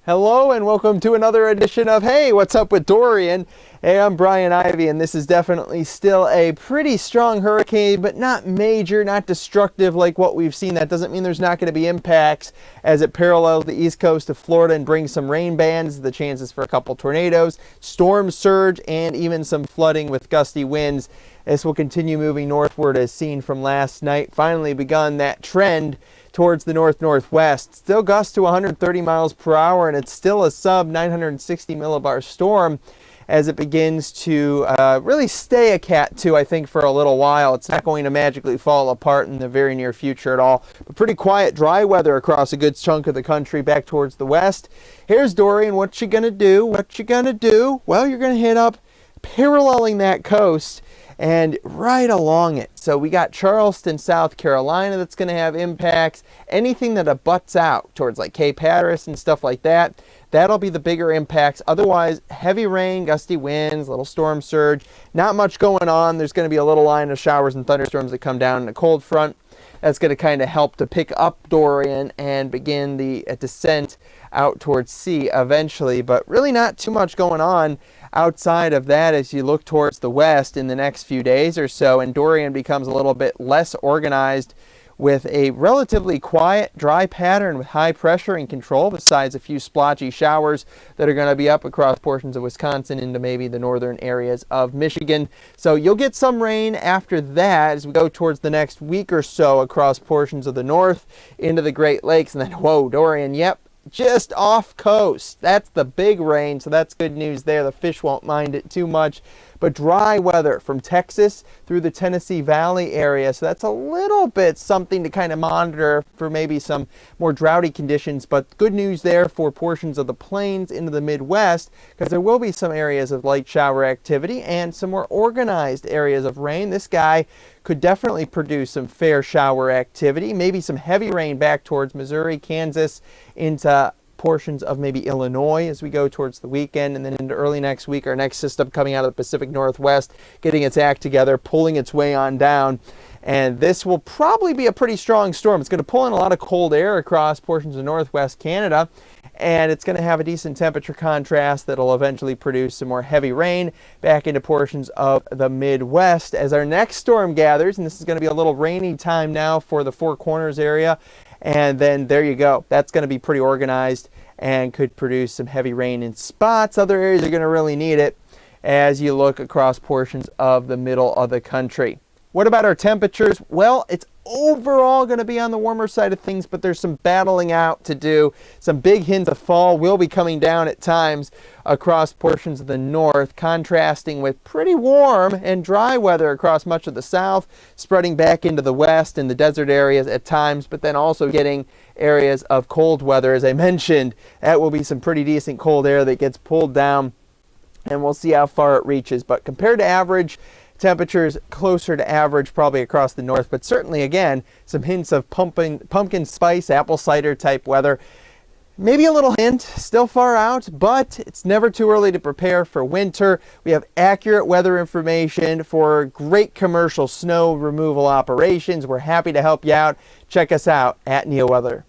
Hello and welcome to another edition of Hey, What's Up with Dorian? Hey, I'm Brian Ivy, and this is definitely still a pretty strong hurricane, but not major, not destructive like what we've seen. That doesn't mean there's not going to be impacts as it parallels the east coast of Florida and brings some rain bands, the chances for a couple tornadoes, storm surge, and even some flooding with gusty winds. This will continue moving northward as seen from last night. Finally begun that trend towards the north-northwest. Still gusts to 130 miles per hour, and it's still a sub 960 millibar storm as it begins to really stay a Cat 2, I think, for a little while. It's not going to magically fall apart in the very near future at all. But pretty quiet, dry weather across a good chunk of the country back towards the west. Here's Dorian. What you gonna do? What you gonna do? Well, you're gonna hit up paralleling that coast and right along it. So we got Charleston, South Carolina that's going to have impacts. Anything that abuts out towards like Cape Hatteras and stuff like that, that'll be the bigger impacts. Otherwise, heavy rain, gusty winds, little storm surge. Not much going on. There's going to be a little line of showers and thunderstorms that come down in a cold front. That's going to kind of help to pick up Dorian and begin the descent out towards sea eventually. But really not too much going on outside of that as you look towards the west in the next few days or so, and Dorian becomes a little bit less organized with a relatively quiet, dry pattern with high pressure and control, besides a few splotchy showers that are going to be up across portions of Wisconsin into maybe the northern areas of Michigan. So you'll get some rain after that as we go towards the next week or so across portions of the north into the Great Lakes. And then, whoa, Dorian, yep, just off coast. That's the big rain, so that's good news there. The fish won't mind it too much. But dry weather from Texas through the Tennessee Valley area. So that's a little bit something to kind of monitor for maybe some more droughty conditions. But good news there for portions of the plains into the Midwest, because there will be some areas of light shower activity and some more organized areas of rain. This guy could definitely produce some fair shower activity, maybe some heavy rain back towards Missouri, Kansas, into portions of maybe Illinois as we go towards the weekend, and then into early next week, our next system coming out of the Pacific Northwest, getting its act together, pulling its way on down. And this will probably be a pretty strong storm. It's going to pull in a lot of cold air across portions of northwest Canada, and it's going to have a decent temperature contrast that'll eventually produce some more heavy rain back into portions of the Midwest as our next storm gathers. And this is going to be a little rainy time now for the Four Corners area. And then there you go. That's going to be pretty organized and could produce some heavy rain in spots. Other areas are going to really need it as you look across portions of the middle of the country. What about our temperatures? Well, it's overall going to be on the warmer side of things, but there's some battling out to do. Some big hints of fall will be coming down at times across portions of the north, contrasting with pretty warm and dry weather across much of the south, spreading back into the west and the desert areas at times, but then also getting areas of cold weather. As I mentioned, that will be some pretty decent cold air that gets pulled down, and we'll see how far it reaches. But compared to average, temperatures closer to average probably across the north, but certainly, again, some hints of pumpkin spice, apple cider type weather. Maybe a little hint, still far out, but it's never too early to prepare for winter. We have accurate weather information for great commercial snow removal operations. We're happy to help you out. Check us out at NeoWeather.